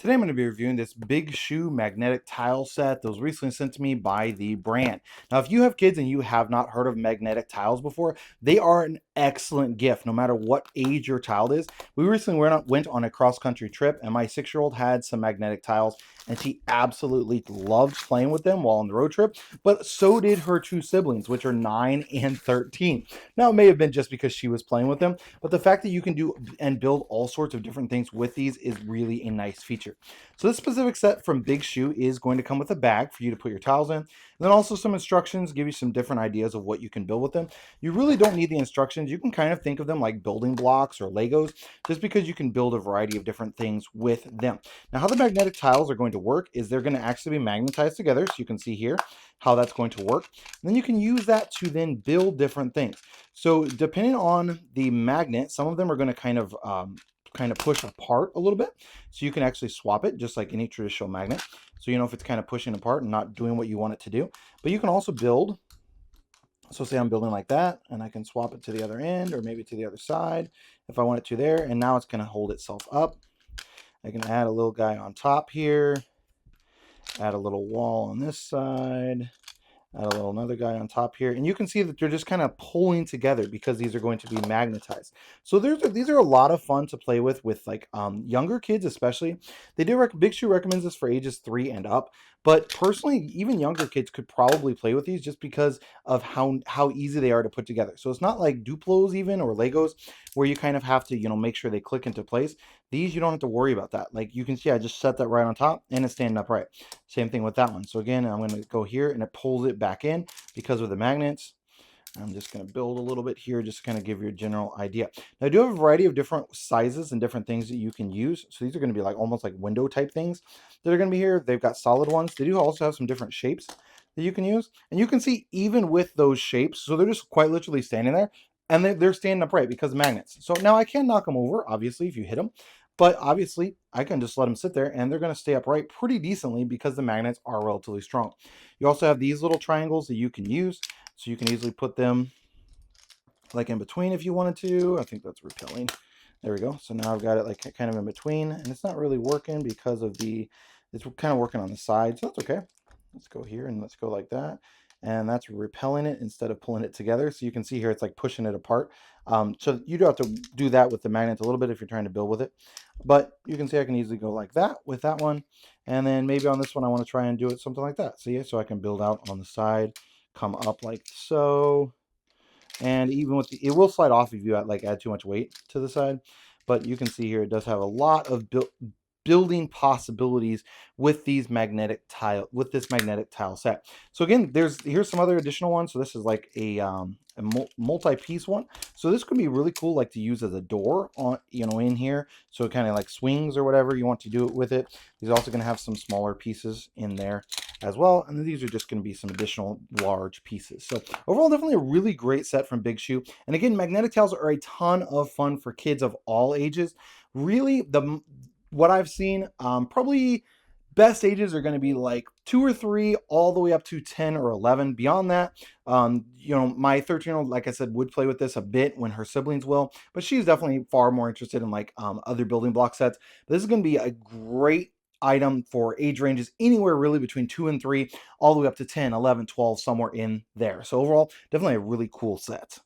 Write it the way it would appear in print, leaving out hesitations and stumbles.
Today I'm going to be reviewing this BigShu magnetic tile set that was recently sent to me by the brand. Now, if you have kids and you have not heard of magnetic tiles before, they are an excellent gift no matter what age your child is. We recently went on a cross-country trip and my 6-year-old had some magnetic tiles and she absolutely loved playing with them while on the road trip, but so did her two siblings, which are 9 and 13. Now, it may have been just because she was playing with them, but the fact that you can do and build all sorts of different things with these is really a nice feature. So this specific set from BigShu is going to come with a bag for you to put your tiles in. And then also some instructions, give you some different ideas of what you can build with them. You really don't need the instructions. You can kind of think of them like building blocks or Legos, just because you can build a variety of different things with them. Now, how the magnetic tiles are going to work is they're going to actually be magnetized together. So you can see here how that's going to work. And then you can use that to then build different things. So depending on the magnet, some of them are going to kind of push apart a little bit. So you can actually swap it just like any traditional magnet. So you know if it's kind of pushing apart and not doing what you want it to do. But you can also build. So say I'm building like that and I can swap it to the other end or maybe to the other side if I want it to there. And now it's going to hold itself up. I can add a little guy on top here, add a little wall on this side, add a little another guy on top here, and you can see that they're just kind of pulling together because these are going to be magnetized. So these are a lot of fun to play with like younger kids especially. They do BigShu recommends this for ages 3 and up, but personally even younger kids could probably play with these just because of how easy they are to put together. So it's not like Duplos even or Legos where you kind of have to make sure they click into place. These you don't have to worry about that. Like you can see I just set that right on top and it's standing upright. Same thing with that one. So again, I'm going to go here and it pulls it back in because of the magnets. I'm just going to build a little bit here just to kind of give you a general idea. Now, I do have a variety of different sizes and different things that you can use. So these are going to be like almost like window type things that are going to be here. They've got solid ones. They do also have some different shapes that you can use. And you can see even with those shapes, so they're just quite literally standing there and they're standing upright because of magnets. So now I can knock them over, obviously, if you hit them. But obviously, I can just let them sit there and they're going to stay upright pretty decently because the magnets are relatively strong. You also have these little triangles that you can use. So you can easily put them like in between if you wanted to. I think that's repelling. There we go. So now I've got it like kind of in between and it's not really working because of it's kind of working on the side. So that's okay. Let's go here and let's go like that. And that's repelling it instead of pulling it together. So you can see here it's like pushing it apart. So you do have to do that with the magnet a little bit if you're trying to build with it. But you can see I can easily go like that with that one. And then maybe on this one I want to try and do it something like that. So yeah, so I can build out on the side, come up like so. And even with it will slide off if you add too much weight to the side. But you can see here it does have a lot of building possibilities with this magnetic tile set. So again, here's some other additional ones. So this is like a multi-piece one. So this could be really cool, like to use as a door on in here. So it kind of like swings or whatever you want to do it with it. He's also going to have some smaller pieces in there as well. And then these are just going to be some additional large pieces. So overall, definitely a really great set from BigShu. And again, magnetic tiles are a ton of fun for kids of all ages. Really, what I've seen, probably best ages are going to be like 2 or 3 all the way up to 10 or 11. Beyond that, my 13-year-old, like I said, would play with this a bit when her siblings will, but she's definitely far more interested in like other building block sets. But this is going to be a great item for age ranges anywhere really between 2 and 3 all the way up to 10, 11, 12, somewhere in there. So overall, definitely a really cool set.